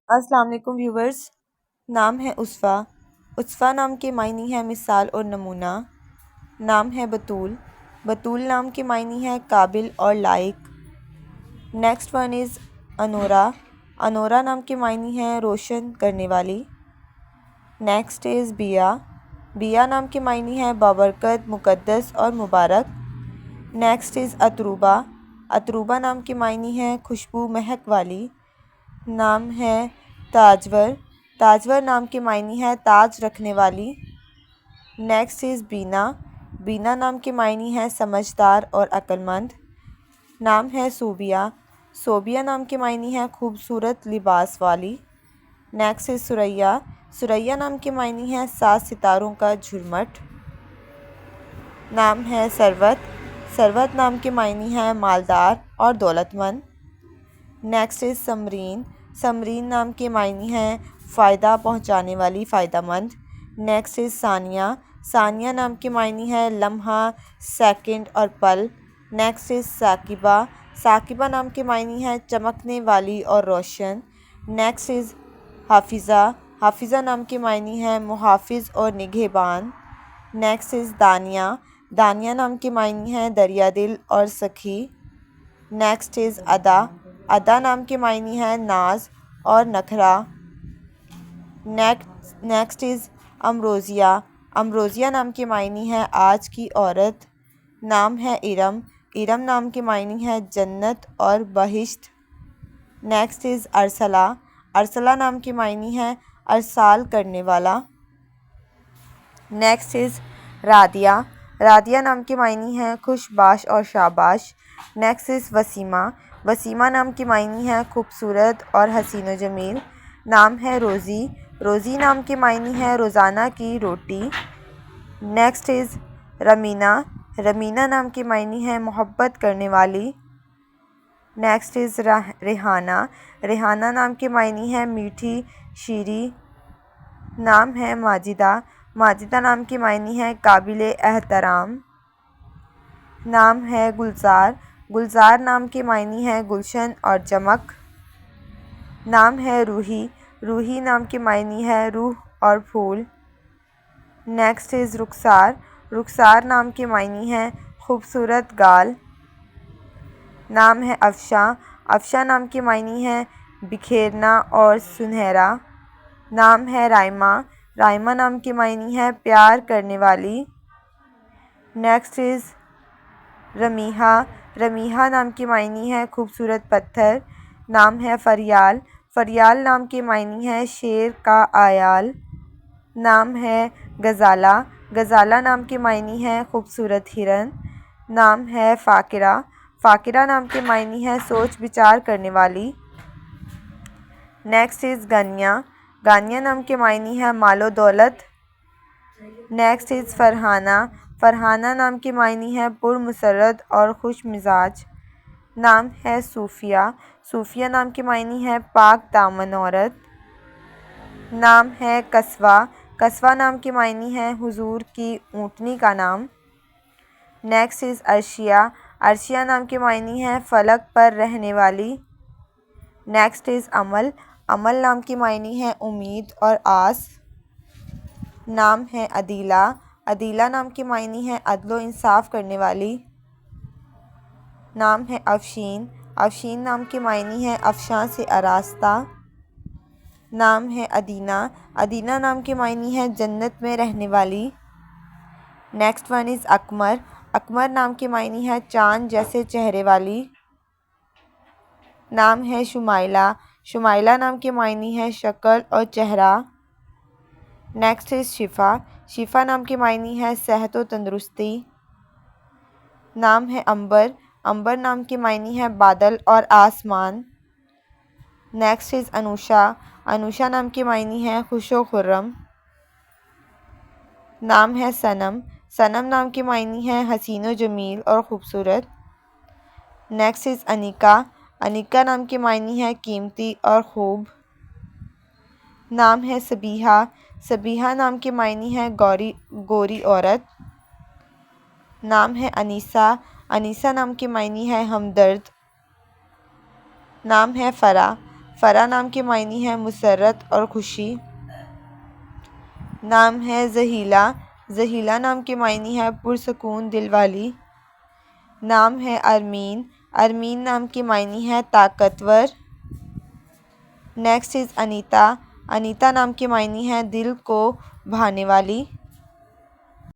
अस्सलाम वालेकुम व्यूवर्स। नाम है उसफ़ा। उसफ़ा नाम के मायने है मिसाल और नमूना। नाम है बतूल। बतूल नाम के मायने है काबिल और लायक। Next one is Anora. Anora नाम के मायने है रोशन करने वाली। नेक्स्ट इज़ बिया। बिया नाम के मायने है बाबरकत, मुक़द्दस और मुबारक। Next is अतरूबा। अतरूबा नाम के मायने है खुशबू, महक वाली। नाम है ताजवर। ताजवर नाम के मायने है ताज रखने वाली। नेक्स्ट इज़ बीना। बीना नाम के मायने है समझदार और अक्लमंद। नाम है सोबिया। सोबिया नाम के मायने है खूबसूरत लिबास वाली। Next is Suraiya. सुरैया नाम के मायने है 7 सितारों का झुरमट। नाम है सरवत। सरवत नाम के मायने है मालदार और दौलतमंद। Next is Samreen. समरीन नाम के मायने हैं फ़ायदा पहुंचाने वाली, फ़ायदामंद। Next is Sania. सानिया नाम के मायने हैं लम्हा, सेकंड और पल। Next is साकिबा। साकिबा नाम के मायने हैं चमकने वाली और रोशन। Next is Hafiza. हाफिज़ा नाम के मायने हैं मुहाफ़िज़ और निगहबान। नेक्स्ट इज़ दानिया। दानिया नाम के मायने हैं दरिया दिल और सखी। नेक्स्ट इज़ अदा। अदा नाम के मायने हैं नाज और नखरा। Next is अमरोज़िया। अमरोज़िया नाम के मायने हैं आज की औरत। नाम है इरम। इरम नाम के मायने हैं जन्नत और बहिश्त। Next is Arsala. अरसला नाम के मायने हैं अरसाल करने वाला। Next is रादिया। रादिया नाम के मायने हैं खुशबाश और शाबाश। Next is वसीमा। वसीमा नाम के मायने हैं खूबसूरत और हसीन व जमील। नाम है रोज़ी। रोज़ी नाम के मायने हैं रोज़ाना की रोटी। Next is रमीना। रमीना नाम के मायने हैं मोहब्बत करने वाली। Next is Rehana. रेहाना नाम के मायने हैं मीठी शीरी। नाम है माजिदा। माजिदा नाम के मायने हैं काबिल एहतराम। नाम है गुलजार। गुलजार नाम के मायने हैं गुलशन और चमक। नाम है रूही। रूही नाम के मायने हैं रूह और फूल। नेक्स्ट इज़ रुखसार। रुखसार नाम के मायने हैं खूबसूरत गाल। नाम है अफशा। अफशा नाम के मायने हैं बिखेरना और सुनहरा। नाम है राइमा। राइमा नाम के मायने हैं प्यार करने वाली। Next is रमीहा। रमीहा नाम के मायने हैं खूबसूरत पत्थर। नाम है फ़रियाल। फ़रियाल नाम के मायने हैं शेर का आयाल। नाम है गज़ाला। गज़ाला नाम के मायने हैं खूबसूरत हिरन। नाम है फ़ाकिरा। फ़ाकिरा नाम के मायने हैं सोच विचार करने वाली। Next is Ghania. गानिया नाम के मायने हैं मालो दौलत। Next is Farhana. फ़रहाना नाम के मायने हैं पुरमसरत और खुश मिजाज। नाम है सूफ़िया। सूफ़िया नाम के मायने हैं पाक दामन औरत। नाम है कस्वा। कस्वा नाम के मायने हैं हुजूर की ऊँटनी का नाम। Next is Arshia. अर्शिया नाम के मायने हैं फ़लक पर रहने वाली। नेक्स्ट इज़ अमल। अमल नाम के मायने हैं उम्मीद और आस। नाम है अदीला। अदीला नाम के मायने हैं अदलो इंसाफ करने वाली। नाम है अफशीन। अफशीन नाम के मायने हैं अफशां से आरास्ता। नाम है अदीना। अदीना नाम के मायने हैं जन्नत में रहने वाली। Next one is Akmar. Akmar नाम के मायने हैं चाँद जैसे चेहरे वाली। नाम है शुमाइला। शुमाइला नाम के मायने हैं शक्ल और चेहरा। नेक्स्ट इज़ शिफ़ा। शिफ़ा नाम के मायने हैं सेहत व तंदुरुस्ती। नाम है अंबर। अंबर नाम के मायने हैं बादल और आसमान। Next is Anusha. अनुषा नाम के मायने हैं खुश व खुर्रम। नाम है सनम। सनम नाम के मायने हैं हसीन व जमील और ख़ूबसूरत। Next is Anika. अनिका नाम के मायने हैं कीमती और ख़ूब। नाम है सबीहा। सबीहा नाम के मायने हैं गोरी औरत। नाम है अनीसा। अनीसा नाम के मायने हैं हमदर्द। नाम है फ़रा। फ़रा नाम के मायने है मुसर्रत और खुशी। नाम है ज़हीला, ज़हीला नाम के मायने है पुरसकून दिल वाली। नाम है अरमीन, अरमीन नाम के मायने है ताकतवर। नेक्स्ट इज़ अनीता, अनीता नाम के मायने है दिल को भाने वाली।